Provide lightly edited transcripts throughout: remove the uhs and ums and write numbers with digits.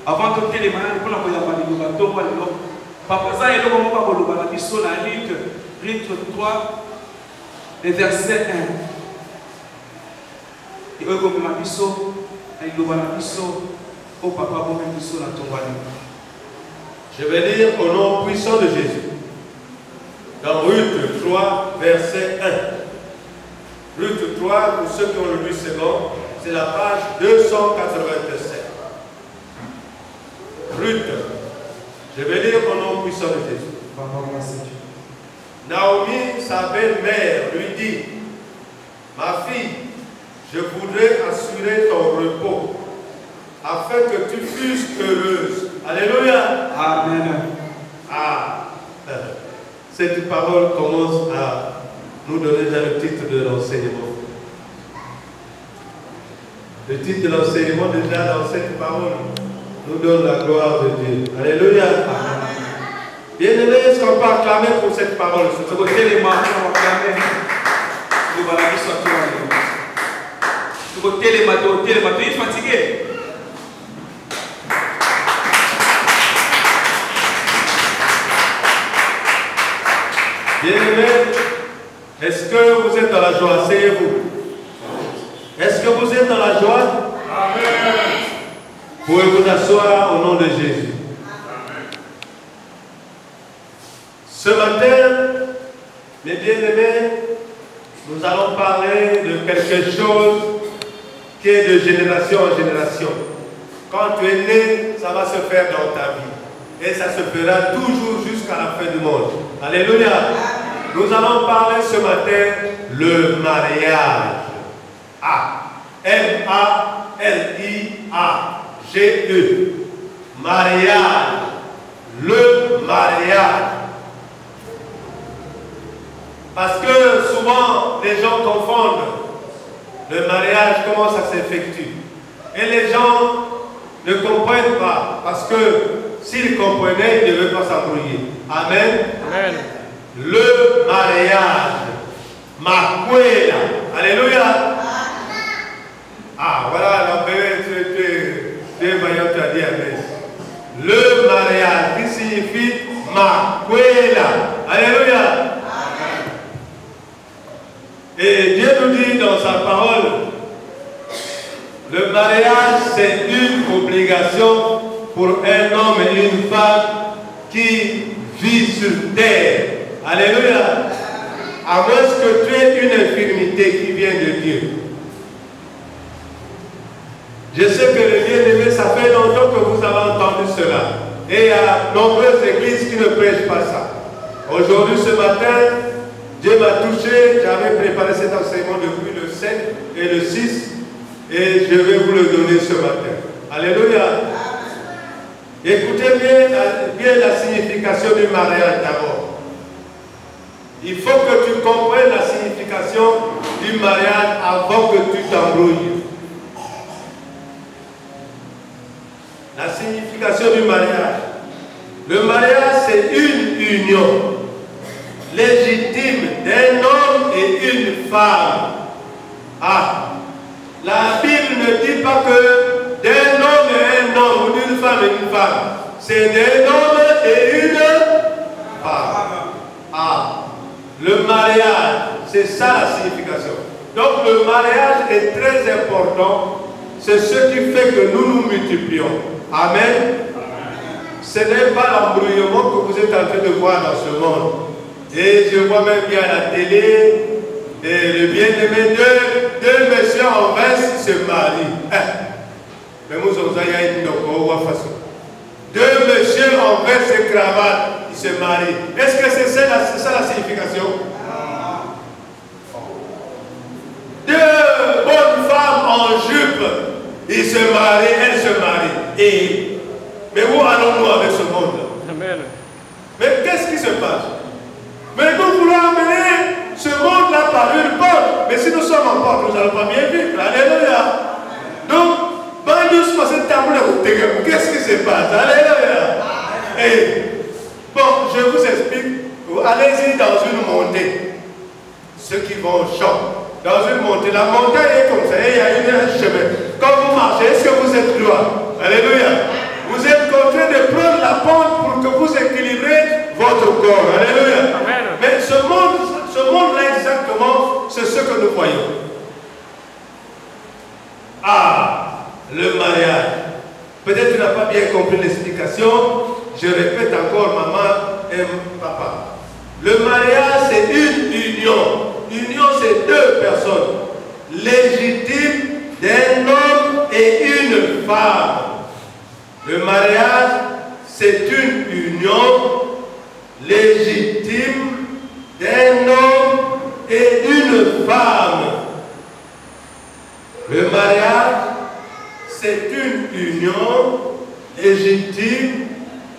Avant de téléman, pour la papa, ça est le moment où on va Luc 3, le verset 1. Et eux, comme ma biso, ils ont la biso, au papa, pour même biso, la tombe. Je vais lire au nom puissant de Jésus. Dans Luc 3, verset 1. Luc 3, pour ceux qui ont le 8 secondes, c'est la page 287. Luc. Je vais lire au nom puissant de Jésus. Naomi, sa belle-mère, lui dit: ma fille, je voudrais assurer ton repos, afin que tu fusses heureuse. Alléluia. Amen. Ah, cette parole commence à nous donner le titre de l'enseignement. Le titre de l'enseignement, déjà dans cette parole, nous donne la gloire de Dieu. Alléluia. Bien-aimés, est-ce qu'on peut acclamer pour cette parole? Ce côté les mains, on va acclamer. Nous allons la vie soit toi. Ce côté les mains, il est fatigué. Bien-aimés, est-ce que vous êtes dans la joie? Asseyez-vous. Est-ce que vous êtes dans la joie? Amen. Pouvez-vous asseoir au nom de Jésus. Amen. Ce matin, mes bien-aimés, nous allons parler de quelque chose qui est de génération en génération. Quand tu es né, ça va se faire dans ta vie. Et ça se fera toujours jusqu'à la fin du monde. Alléluia. Nous allons parler ce matin le mariage. M-A-R-I-A-G-E. Mariage. Le mariage. Parce que souvent, les gens confondent le mariage, comment ça s'effectue. Et les gens ne comprennent pas. Parce que s'ils comprenaient, ils ne devaient pas s'embrouiller. Amen. Amen. Le mariage. Makwela. Alléluia. Ah, voilà, la belle, tu es vaillant, tu as dit Amen. Le mariage, qui signifie Makwela. Alléluia. Et Dieu nous dit dans sa parole, le mariage c'est une obligation pour un homme et une femme qui vit sur terre. Alléluia. À moins que tu aies une infirmité qui vient de Dieu. Je sais que les bien-aimés, ça fait longtemps que vous avez entendu cela. Et il y a nombreuses églises qui ne prêchent pas ça. Aujourd'hui, ce matin, Dieu m'a touché. J'avais préparé cet enseignement depuis le 7 et le 6. Et je vais vous le donner ce matin. Alléluia. Écoutez bien la signification du mariage d'abord. Il faut que tu comprennes la signification du mariage avant que tu t'embrouilles. La signification du mariage. Le mariage, c'est une union légitime d'un homme et une femme. La Bible ne dit pas que d'un homme et un homme ou d'une femme et une femme. C'est d'un homme et une femme. Le mariage, c'est ça la signification. Donc le mariage est très important. C'est ce qui fait que nous nous multiplions. Amen. Ce n'est pas l'embrouillement que vous êtes en train de voir dans ce monde. Et je vois même bien à la télé, et le bien-aimé, deux messieurs en veste se marient. Mais nous sommes allés à façon. Deux messieurs en veste et cravate, ils se marient. Est-ce que c'est ça la signification? Deux bonnes femmes en jupe, ils se marient, elles se marient. Mais où allons-nous avec ce monde? Amen. Mais qu'est-ce qui se passe? Mais nous voulons amener ce monde-là par une porte. Mais si nous sommes en porte, nous n'allons pas bien vivre. Alléluia. Donc, qu'est-ce qui se passe? Alléluia. Et, bon, je vous explique. Allez-y dans une montée. Ceux qui vont au champ. Dans une montée. La montagne est comme ça. Et il y a un chemin. Quand vous marchez, est-ce que vous êtes droit? Alléluia. Vous corps. Alléluia. Amen. Mais ce monde-là exactement, c'est ce que nous voyons. Ah, le mariage. Peut-être tu n'as pas bien compris l'explication. Je répète encore, maman et papa. Le mariage, c'est une union. Union, c'est deux personnes légitimes d'un homme et une femme. Le mariage, c'est une union légitime d'un homme et une femme. Le mariage, c'est une union légitime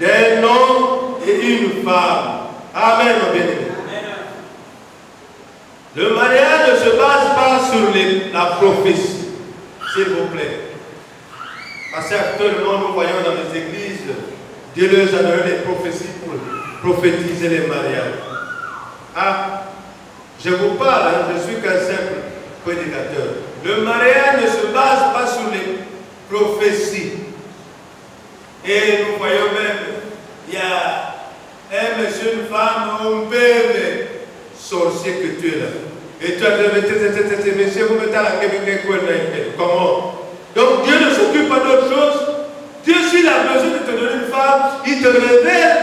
d'un homme et une femme. Amen, mon bien-aimé. Le mariage ne se base pas sur la prophétie, s'il vous plaît. Parce qu'actuellement, nous voyons dans les églises, Dieu leur a donné des prophéties pour prophétiser les mariages. Ah, je vous parle, hein, je suis qu'un simple prédicateur. Le mariage ne se base pas sur les prophéties. Et nous voyons même, il y a un monsieur, une femme, un bébé sorcier que tu es là. Et tu as dit, monsieur, vous mettez à la comment? Donc Dieu ne s'occupe pas d'autre chose. Dieu, s'il a besoin de te donner une femme, il te révèle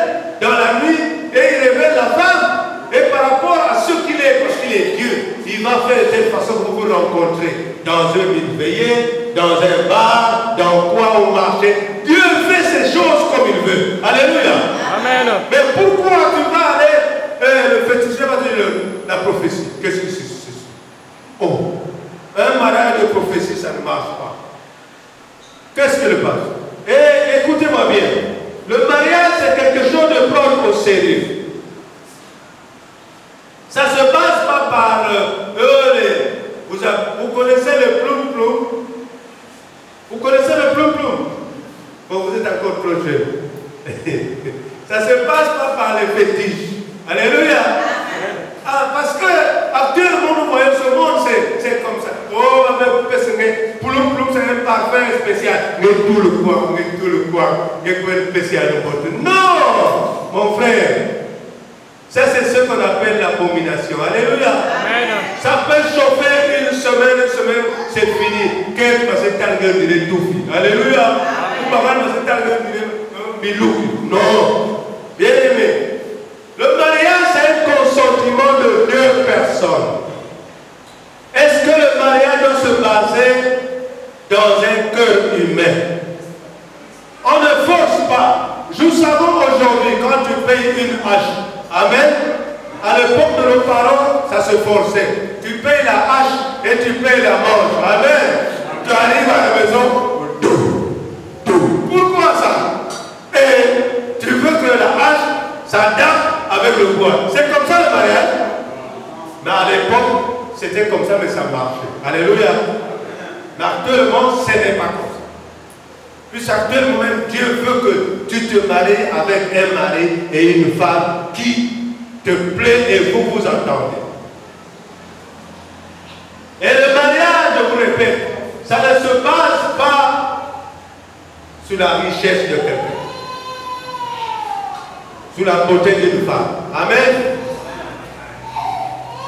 dans la nuit et il révèle la femme. Et par rapport à ce qu'il est, parce qu'il est Dieu, il va faire de telle façon que vous vous rencontrez dans une veillée, dans un bar, dans quoi au marché. Dieu fait ces choses comme il veut. Alléluia. Amen. Mais pourquoi tu vas aller le féticher, va dire la prophétie? Qu'est-ce que c'est? Oh, un mariage de prophétie, ça ne marche pas. Qu'est-ce que le passe? Et écoutez-moi bien, le mariage c'est quelque chose de prendre au sérieux. Ça ne se passe pas par vous connaissez le ploum-ploum? Vous connaissez le ploum-ploum? Bon, vous êtes encore trop jeune. Ça ne se passe pas par les fétiches. Alléluia. Ah, parce que actuellement nous voyons ce monde, c'est comme ça. Oh, ploum-ploum, c'est un parfum spécial. Mais tout le quoi, spécial. Non, mon frère. Ça, c'est ce qu'on appelle l'abomination. Alléluia. Amen. Ça peut chauffer une semaine, c'est fini. Qu'est-ce que c'est talgué de tout fini? Alléluia. Non. Bien aimé. Le mariage, c'est un consentement de deux personnes. Est-ce que le mariage doit se baser dans un cœur humain? On ne force pas. Nous savons aujourd'hui, quand tu payes une hache, amen. À l'époque de nos parents, ça se forçait. Tu payes la hache et tu payes la manche. Amen. Tu arrives à la maison. Pourquoi ça? Et tu veux que la hache s'adapte avec le bois. C'est comme ça le mariage. Mais à l'époque, c'était comme ça, mais ça marchait. Alléluia. Mais actuellement, ce n'est pas comme ça. Puis actuellement même, Dieu veut que tu te maries avec un mari et une femme qui te plaît et vous vous entendez. Et le mariage, je vous répète, ça ne se base pas sur la richesse de quelqu'un, sur la beauté d'une femme. Amen.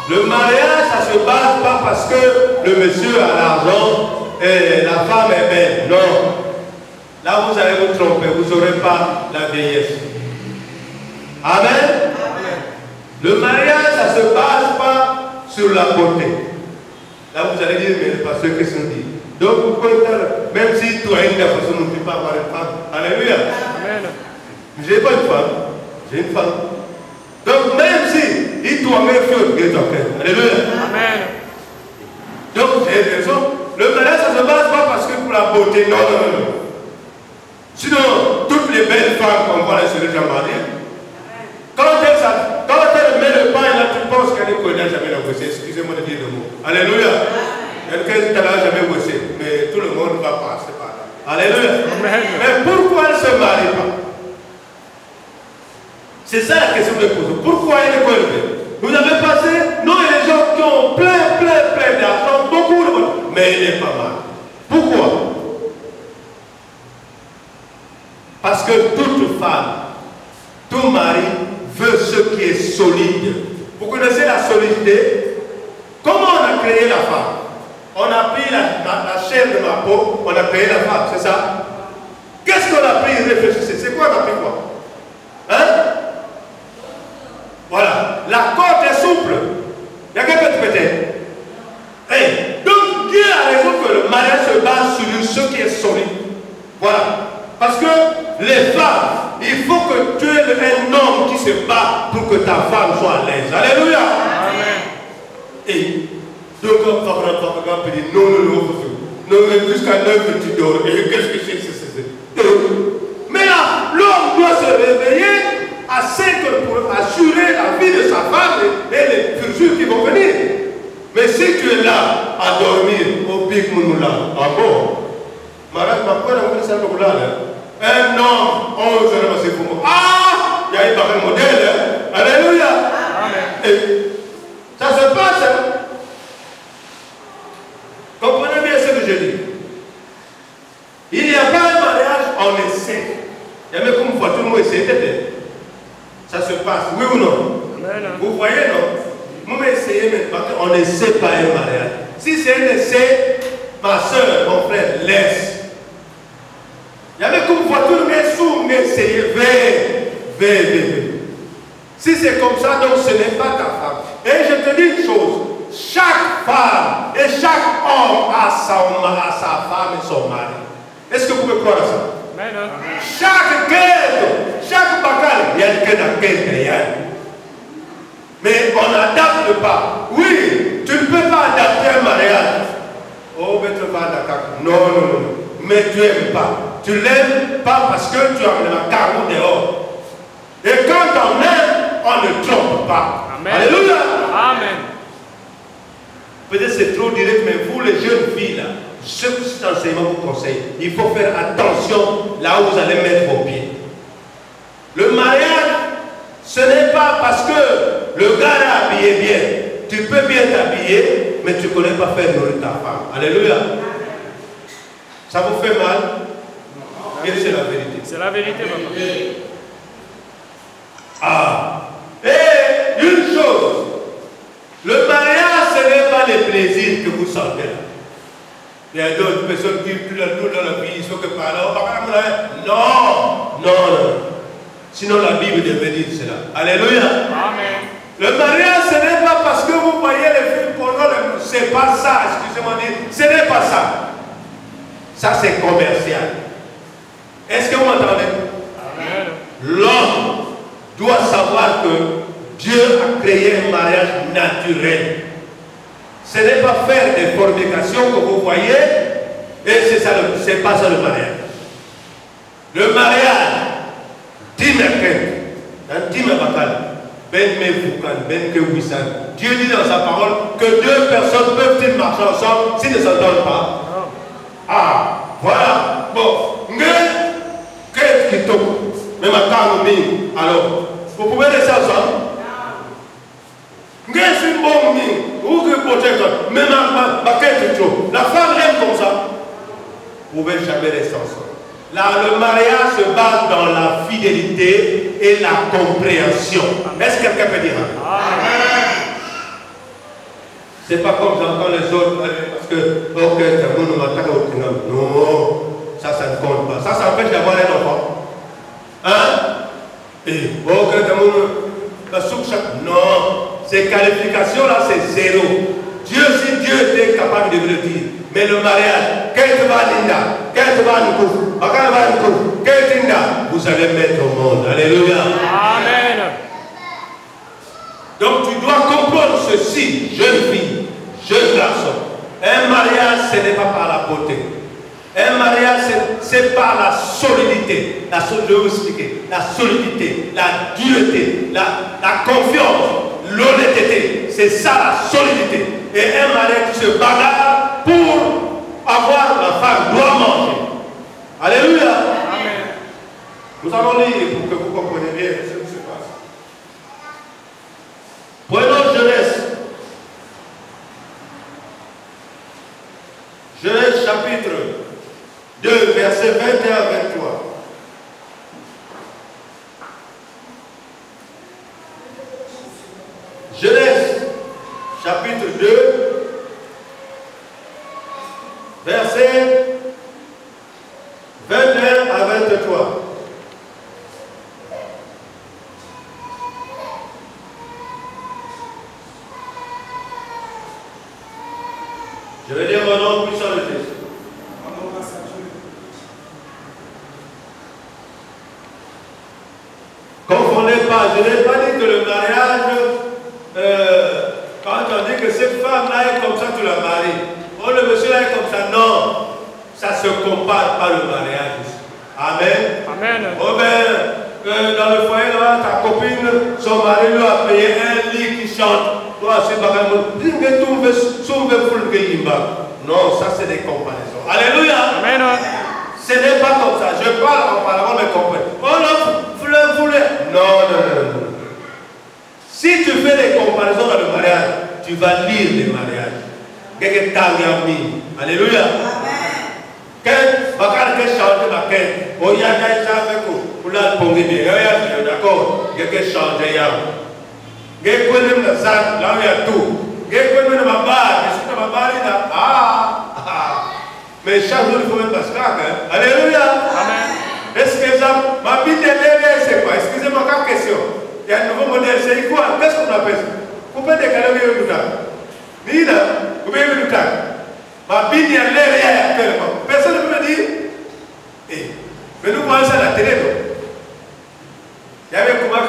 Le mariage, ça ne se base pas parce que le monsieur a l'argent et la femme est belle. Non. Là, vous allez vous tromper, vous n'aurez pas la vieillesse. Amen. Le mariage, ça ne se base pas sur la beauté. Là, vous allez dire, mais le pasteur, qu'est-ce qu'on dit? Donc, vous pouvez faire, même si toi, une façon, on ne peut pas avoir une femme. Alléluia. Amen. Je n'ai pas une femme, j'ai une femme. Donc, même si il doit me faire, alléluia. Amen. Donc, j'ai raison. Le mariage, ça ne se base pas parce que pour la beauté, non. Sinon, toutes les belles femmes qu'on voit, elles seraient déjà mariées. Quand elle met le pain, là, tu penses qu'elle n'a jamais négocié. Excusez-moi de dire le mot. Alléluia. Quelqu'un n'a jamais négocié, mais tout le monde va passer par là. Alléluia. Mais pourquoi elle ne se marie pas? C'est ça la question de poser. Pourquoi elle est élevée? Vous avez passé? Non, il y a des gens qui ont plein d'argent, beaucoup de monde, mais il n'est pas mal. Pourquoi? Parce que toute femme, tout mari veut ce qui est solide. Vous connaissez la solidité? Comment on a créé la femme? On a pris la chair de ma peau, on a créé la femme, c'est ça? Qu'est-ce qu'on a pris? Réfléchissez, c'est quoi on a pris quoi? Hein? Voilà, la corde est souple. Il y a quelqu'un qui peut-être. Hey, donc Dieu a raison que le mariage se base sur ce qui est solide. Voilà. Parce que les femmes, il faut que tu aies un homme qui se bat pour que ta femme soit à l'aise. Alléluia. Amen. Et donc on peut dire non, jusqu'à 9 tu dors. Et qu'est-ce que c'est? Mais là, l'homme doit se réveiller à 5 heures pour assurer la vie de sa femme et les futurs qui vont venir. Mais si tu es là à dormir au pic Mounoula, ah bon? Un homme, 11 heures, c'est pour moi. Ah! Il y a eu un modèle. Hein? Alléluia. Amen. Et ça se passe. Hein? Comprenez bien ce que je dis. Il n'y a pas un mariage en essai. Il y a même comme une voiture, moi, essai. Ça se passe, oui ou non? Amen. Vous voyez, non? Moi, essayer, mais on n'essaie pas un mariage. Si c'est un essai, ma soeur, mon frère, laisse. Il y avait comme voiture, mais sous, mais essayez, veille. Si c'est comme ça, donc ce n'est pas ta femme. Et je te dis une chose, chaque femme et chaque homme a sa femme et son mari. Est-ce que vous pouvez croire à ça? Amen. Chaque quête, chaque bacal, il y a une quête à quête. Mais on n'adapte pas. Oui, tu ne peux pas adapter un mariage. Oh, mais tu vas d'accord. Non. Mais tu n'aimes pas. Tu l'aimes pas parce que tu as la carreau dehors. Et quand on aime, on ne trompe pas. Amen. Alléluia. Amen. Peut-être c'est trop direct, mais vous les jeunes filles là, ce que cet enseignement vous conseille, il faut faire attention là où vous allez mettre vos pieds. Le mariage, ce n'est pas parce que le gars est habillé bien. Tu peux bien t'habiller, mais tu ne connais pas faire nourrir ta femme. Alléluia. Ça vous fait mal? Et c'est la vérité. C'est la vérité, maman. Ah. Et une chose, le mariage, ce n'est pas les plaisirs que vous sentez là. Il y a d'autres personnes qui plus la douleur dans la vie, ils sont que par là. Non. Sinon la Bible devait dire cela. Alléluia. Amen. Le mariage, ce n'est pas parce que vous voyez les films porno, c'est pas ça, excusez-moi de dire, ce n'est pas ça. Ça c'est commercial. Est-ce que vous m'entendez? L'homme doit savoir que Dieu a créé un mariage naturel. Ce n'est pas faire des fornications que vous voyez, et c'est pas ça le mariage. Le mariage, Dieu dit dans sa parole que deux personnes peuvent-ils marcher ensemble s'ils ne s'entendent pas? Ah, voilà. Bon, qu'est-ce qui tombe? Alors, vous pouvez rester ensemble? La femme aime comme ça. Vous ne pouvez jamais rester ensemble. Là, le mariage se base dans la fidélité et la compréhension. Est-ce que quelqu'un peut dire? C'est pas comme j'entends les autres, parce que, non, ça ne compte pas. Ça empêche d'avoir un enfant. Hein? Et, non, ces qualifications-là, c'est zéro. Dieu, si Dieu était capable de me le dire. Mais le mariage, vous allez mettre au monde. Alléluia. Amen. Donc tu dois comprendre ceci, jeune fille, jeune garçon. Un mariage, ce n'est pas par la beauté. Un mariage, c'est par la solidité. Je vais vous expliquer. La solidité, la dureté, la confiance, l'honnêteté. C'est ça la solidité. Et un mariage qui se bagarre pour avoir la femme doit manger. Alléluia. Amen. Nous allons lire pour que vous compreniez bien ce qui se passe. Prenons Genèse. Genèse chapitre 2, versets 21 à 23. à 23. Je vais dire mon nom puissant de Jésus. Confondez pas, je n'ai pas dit que le mariage, quand on dit que cette femme-là est comme ça, tu la maries. Oh, le monsieur-là est comme ça. Non, ça se compare pas le mariage. Amen. Amen. Oh ben, dans le foyer, là, ta copine, son mari lui a payé un lit qui chante. Toi, c'est pas non, ça c'est des comparaisons. Alléluia. Amen. Ce n'est pas comme ça. Je parle en parlant, mais comprenez. Oh non, non. Si tu fais des comparaisons dans le mariage, tu vas lire les mariages. Alléluia. Quand tu changes ma quête, oh, il y a des gens qui ont bien. D'accord, il y a des gens qui ont là où il y a tout. Mais chaque jour il faut mettre Pascal. Alléluia. Amen. Est-ce que ça, ma Bible c'est quoi? Excusez-moi, quelle question? Il y a un nouveau modèle, c'est quoi? Qu'est-ce qu'on appelle ça? Vous pouvez décaler le temps. Nina, vous pouvez le temps. Ma Bible est actuellement. Personne ne peut me dire. Mais nous pensons à la télé. Il y avait comment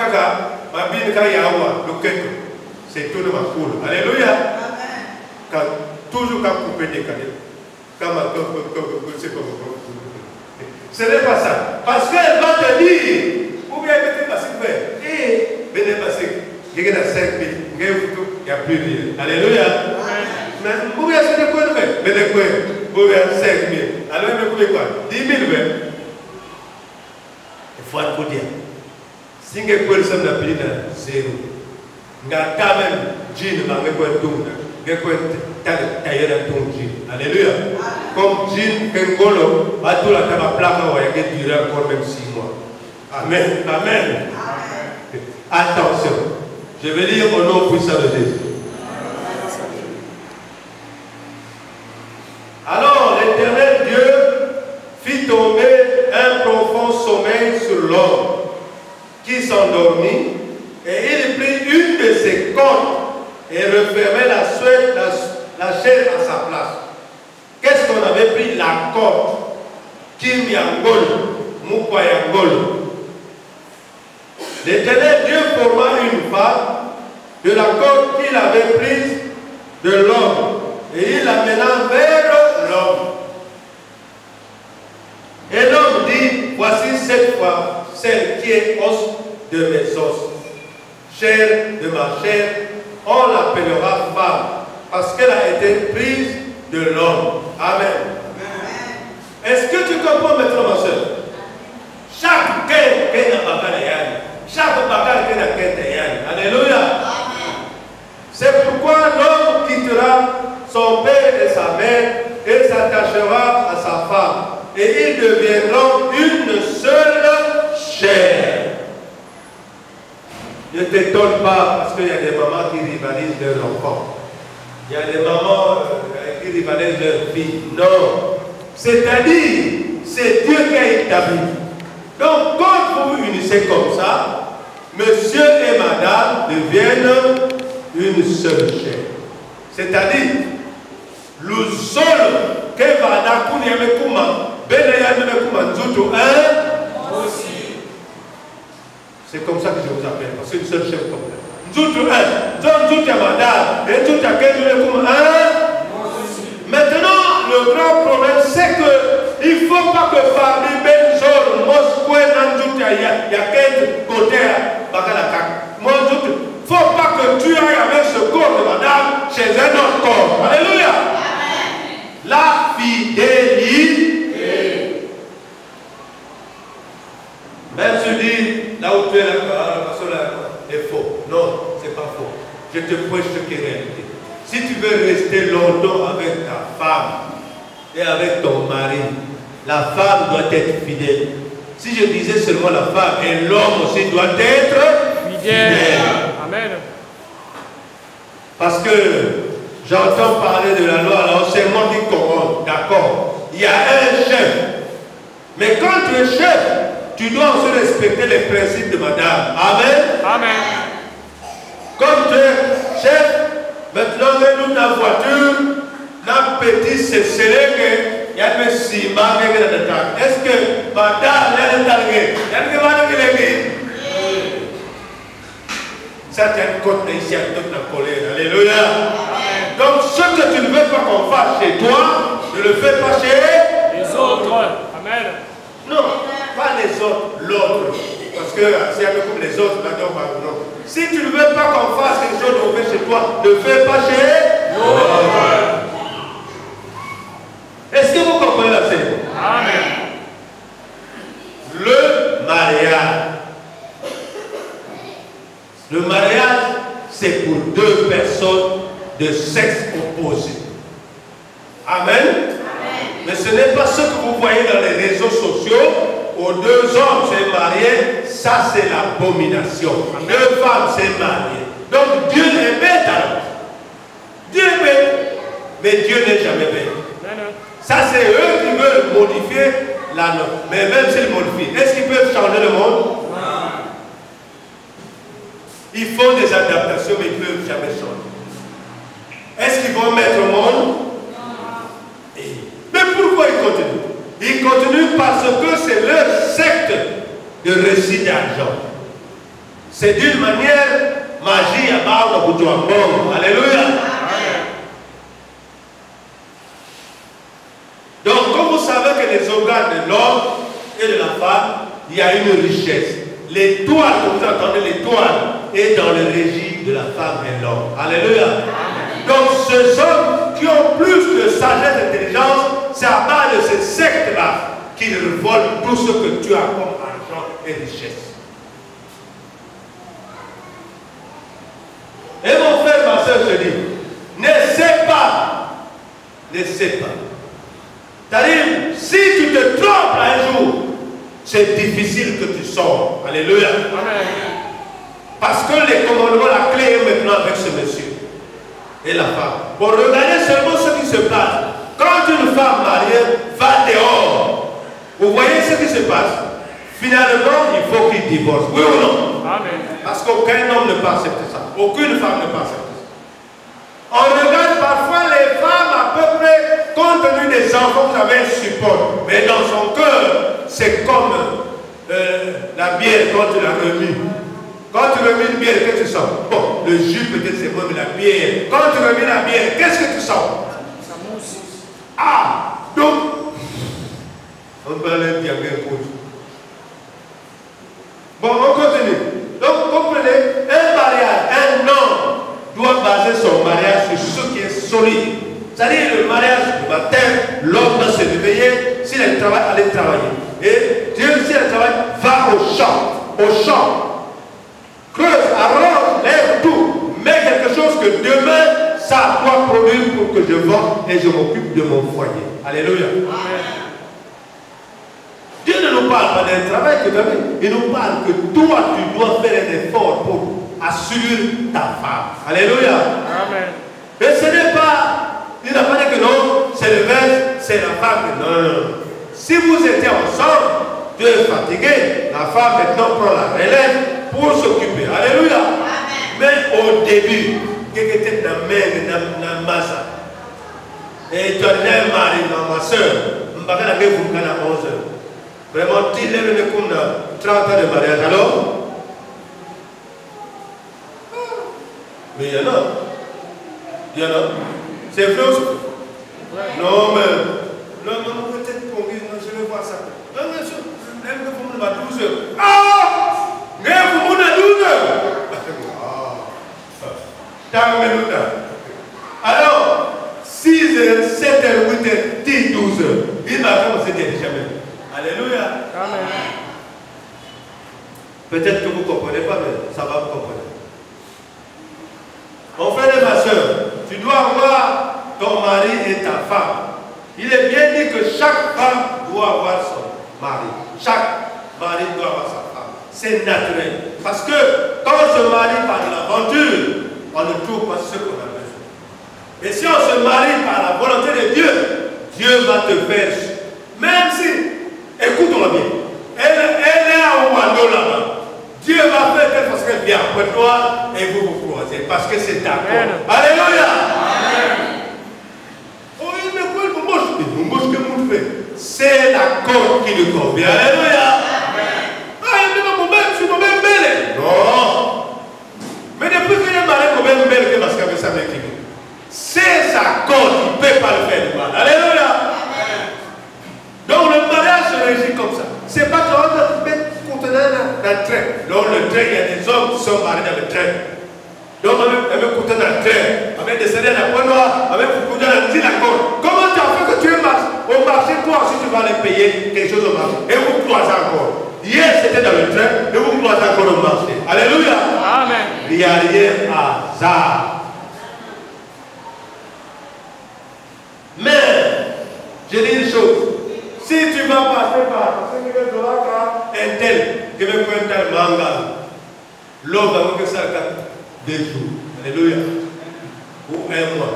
ma Bible quand il y a le quelque. C'est tout le monde cool. Alléluia. Quand, toujours quand vous pouvez décaler. Ce n'est pas ça. Parce qu'elle va te dire, ou bien elle va te dire, venez passer, il y a 5 000, il n'y a plus rien. Alléluia. Mais vous voyez ce que vous faites? Mais de quoi? Vous voyez 5 000. Alors, vous voyez quoi? 10 000, il faut vous dire. Si vous avez personne n'a pris zéro, vous avez quand même jean, vous avez alléluia. Comme Jean Kengolo, à tout la plaque, on va durer encore même 6 mois. Amen. Amen. Attention. Je vais lire au nom puissant de Jésus. Alors l'Éternel Dieu fit tomber un profond sommeil sur l'homme qui s'endormit et il prit une de ses cordes et refermait la chair à sa place. Qu'est-ce qu'on avait pris? La corde. Kim Yangol, Mukwayangol. L'Éternel Dieu forma une femme de la corde qu'il avait prise de l'homme et il l'amena vers l'homme. Et l'homme dit, voici cette fois celle qui est os de mes os, chair de ma chair, on l'appellera femme parce qu'elle a été prise de l'homme. Amen. Est-ce que tu comprends maintenant, ma soeur? Chaque bagage qui n'a alléluia. C'est pourquoi l'homme quittera son père et sa mère et s'attachera à sa femme et ils deviendront une seule chair. Ne t'étonne pas parce qu'il y a des mamans qui rivalisent leurs enfants. Il y a des mamans qui rivalisent leurs filles. Non. C'est-à-dire, c'est Dieu qui a établi. Donc, quand vous vous unissez comme ça, monsieur et madame deviennent une seule chair. C'est-à-dire, le seul que va d'accourir kuma, c'est comme ça que je vous appelle, parce que c'est une seule chair complète. Maintenant, le grand problème, c'est qu'il ne faut pas que parmi Benzor, Moscou et Nanjouta, il y a quelques côtés à Bakalakak. Il ne faut pas que tu ailles avec ce corps de madame chez un autre corps. Alléluia. Amen. La fidélité. Même si tu dis, là où tu es là, c'est faux. Non, c'est pas faux. Je te prêche ce qui est réalité. Si tu veux rester longtemps avec ta femme et avec ton mari, la femme doit être fidèle. Si je disais seulement la femme, et l'homme aussi doit être fidèle. Amen. Parce que j'entends parler de la loi, alors c'est moi qui commande. D'accord. Il y a un chef. Mais quand tu es chef, tu dois aussi respecter les principes de madame. Amen. Amen. Comme tu es chef, maintenant nous ta voiture, la petite c'est serré, il y a une ciment qui est dans le temps. Est-ce que madame est dans le temps? Ça tient compte ici à toute la colère. Alléluia. Amen. Donc ce que tu ne veux pas qu'on fasse chez toi, ne le fais pas chez les autres. Amen. Non, pas les autres, l'autre. Parce que c'est un peu comme les autres, là-dedans, non. Si tu ne veux pas qu'on fasse quelque chose qu'on fait chez toi, ne le fais pas chez l'autre. Est-ce que vous comprenez la scène? Amen. Le mariage. Le mariage, c'est pour deux personnes de sexe opposé. Amen. Amen. Mais ce n'est pas ce que vous voyez dans les réseaux sociaux, où deux hommes s'est mariés, ça c'est l'abomination. Deux femmes s'est mariées. Donc Dieu est bête alors. Dieu est bête. Mais Dieu n'est jamais bête. Ça c'est eux qui veulent modifier la norme. Mais même s'ils modifient, est-ce qu'ils peuvent changer le monde? Ils font des adaptations, mais ils ne peuvent jamais changer. Est-ce qu'ils vont mettre au monde? Mais pourquoi ils continuent? Ils continuent parce que c'est leur secte de récit d'argent. C'est d'une manière magie à barre de bon. Alléluia. Donc, comme vous savez que les organes de l'homme et de la femme, il y a une richesse. L'étoile, comme vous entendez, l'étoile est dans le régime de la femme et l'homme. Alléluia. Donc, ces hommes qui ont plus de sagesse et d'intelligence, c'est à part de ces sectes-là qu'ils volent tout ce que tu as comme argent et richesse. Et mon frère, ma soeur, je dis, ne sais pas. Ne sais pas. C'est-à-dire, si tu te trompes un jour, c'est difficile que tu sors. Alléluia. Amen. Parce que les commandements, la clé est maintenant avec ce monsieur et la femme. Pour regarder seulement ce qui se passe. Quand une femme mariée va dehors, vous voyez ce qui se passe. Finalement, il faut qu'il divorce. Oui ou non? Amen. Parce qu'aucun homme ne peut accepter ça. Aucune femme ne peut accepter ça. On regarde parfois les femmes à peu près, compte tenu des enfants, vous avez un support. Mais dans son cœur, c'est comme la bière quand tu la remis. Quand tu remis une bière, qu'est-ce que tu sens? Bon, le jus peut-être c'est bon, mais la bière. Quand tu remis la bière, qu'est-ce que tu sens? Ça mousse. Ah, donc, on peut aller bien rouge. Bon, on continue. Donc, comprenez, un mariage, un homme doit baser son mariage sur ce qui est solide. C'est-à-dire le mariage du matin, l'homme doit se réveiller, s'il a du travail, aller travailler. Et Dieu, s'il a du travail, va au champ. Creuse, arrose, lève tout. Mets quelque chose que demain, ça doit produire pour que je vende et je m'occupe de mon foyer. Alléluia. Amen. Dieu ne nous parle pas d'un travail que tu as fait. Il nous parle que toi, tu dois faire un effort pour assurer ta femme. Alléluia. Amen. Et ce n'est pas, il n'a pas dit que non, c'est le verset, c'est la femme. Non. Si vous étiez ensemble, tu es fatigué, la femme maintenant prend la relève pour s'occuper. Alléluia. Amen. Mais au début, quelqu'un était dans la massa. Et tu as un mari dans ma soeur, je vais vous faire à 11 heures. Vraiment, tu lèves comme 30 ans de mariage. Alors, mais il y en a. C'est vrai aussi. Non, mais. Non, peut-être pour dire, je vais voir ça. Non, mais je lève comme 12 heures. Ah! Mais vous m'avez 12 heures. Alors, 6 heures, 7 heures, 8 heures, 10, 12 heures. Il m'a commencé déjà même. Alléluia. Amen. Peut-être que vous ne comprenez pas, mais ça va vous comprendre. Mon frère et ma soeur, tu dois avoir ton mari et ta femme. Il est bien dit que chaque femme doit avoir son mari. Chaque mari doit avoir sa femme. C'est naturel. Parce que quand on se marie par l'aventure, on ne trouve pas ce qu'on a besoin. Et si on se marie par la volonté de Dieu, Dieu va te faire. Même si Écoute-moi bien. Elle est à Ouando là-bas. Dieu va faire telle façon qu'elle vient après toi et vous vous croisez parce que c'est d'accord. Alléluia. Oh, il me coule pour moi. C'est l'accord qui lui convient. Alléluia. Ah, il me dit, je suis tombé belle. Non. Mais depuis que je marié comme une belle, parce que ça m'équipe. Ces accords, il ne peut pas le faire du mal. Alléluia. Donc le mariage se réussit comme ça. C'est pas que on va mettre contenant dans le train. Dans le train, il y a des hommes qui sont mariés dans le train. Donc on va contenant dans le train. On va descendre dans la pointe noire. On va contenant dans le accord. Comment tu as fait que tu es au marché, toi aussi tu vas aller payer quelque chose au marché. Et vous croisez encore. Hier c'était dans le train, et vous croisez encore au marché. Alléluia. Amen. Il n'y a rien à hasard. Mais, je dis une chose. Si tu vas passer par un tel qui me prend un manga, l'homme va que ça 2 jours. Alléluia. Ou 1 mois.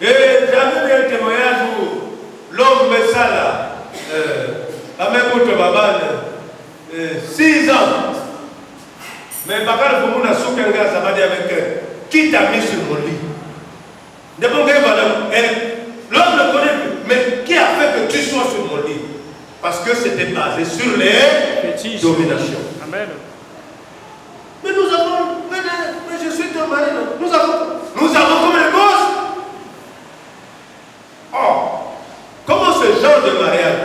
Et j'avais vu un témoignage où l'homme met ça là, à même autre baban, 6 ans. Mais par contre, pour moi, ça va dire avec qui t'a mis sur mon lit. D'abord, l'homme ne connaît plus. Mais qui a fait que tu sois sur mon lit? Parce que c'était basé sur les dominations. Amen. Mais nous avons, mais je suis ton mari, nous avons comme les gosses. Or, comment ce genre de mariage,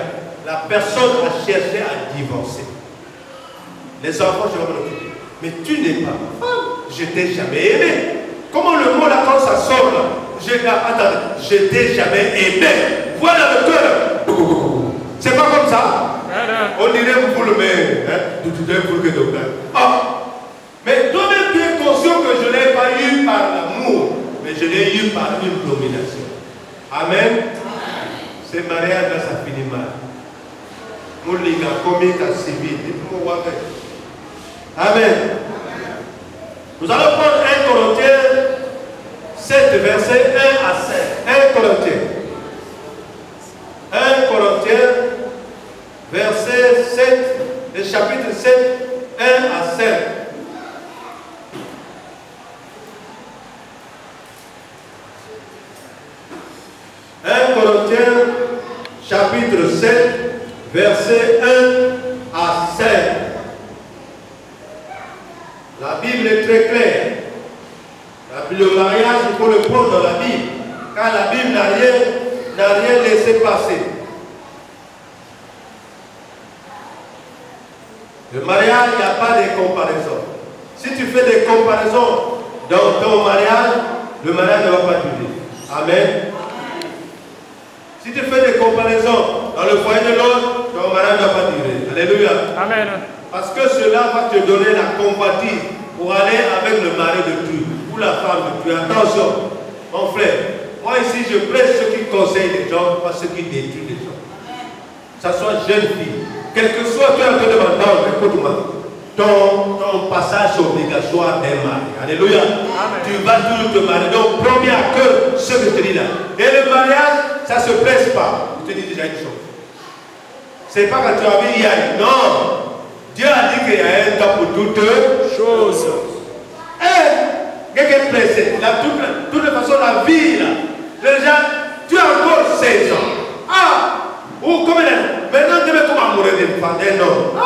la personne a cherché à divorcer. Les enfants, je vais m'en occuper. Mais tu n'es pas ma femme. Je t'ai jamais aimé. Comment le mot là, quand ça sort là? Attendez, je t'ai jamais aimé. Voilà le cœur. C'est pas comme ça. On dirait vous pour le mais, tout pour que d'autres. Mais toi-même tu es conscient que je ne l'ai pas eu par l'amour, mais je l'ai eu par une domination. Amen. Ce mariage là, ça finit mal. Mon liga, combien t'as civil? Amen. Nous allons prendre 1 Corinthiens 7, verset 1 à 7. 1 Corinthiens. 1 Corinthiens, verset 7, le chapitre 7, 1 à 7. Corinthiens, chapitre 7, verset 1 à 7. La Bible est très claire. Le mariage, il faut le prendre dans la Bible. Car la Bible n'a rien laissé passer. Le mariage, il n'y a pas de comparaison. Si tu fais des comparaisons dans ton mariage, le mariage ne va pas durer. Amen. Si tu fais des comparaisons dans le foyer de l'autre, ton mariage ne va pas durer. Alléluia. Amen. Parce que cela va te donner la compatrie pour aller avec le mari de Dieu ou la femme de Dieu. Attention, mon frère, moi ici je prêche ceux qui conseillent les gens, pas ceux qui détruisent les gens. Que ce soit jeune fille, quel que soit, tu es en train de m'entendre, écoute-moi. Ton passage obligatoire d'un mari. Alléluia. Amen. Tu vas toujours te marier. Donc, premier à cœur, ce que je te dis là. Et le mariage, ça ne se presse pas. Je te dis déjà une chose. Ce n'est pas quand tu as vu hier. Non. Dieu a dit qu'il y a un temps pour toutes choses. Et, quelqu'un est pressé. De toute façon, la vie, là. Déjà, tu as encore 16 ans. Ah! Ou combien d'années? Maintenant, tu veux comment mourir d'une femme, d'un homme.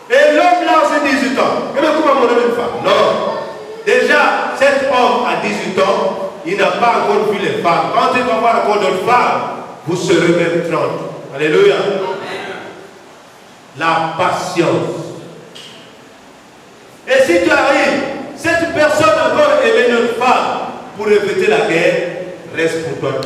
Et l'homme là aussi 18 ans. Et comment mourir d'une femme? Non. Déjà, cet homme à 18 ans, il n'a pas encore vu les femmes. Quand il va voir encore d'autres femmes, vous serez même 30. Alléluia. La patience. Et si tu arrives, cette personne encore aimait une femme pour éviter la guerre, reste pour toi.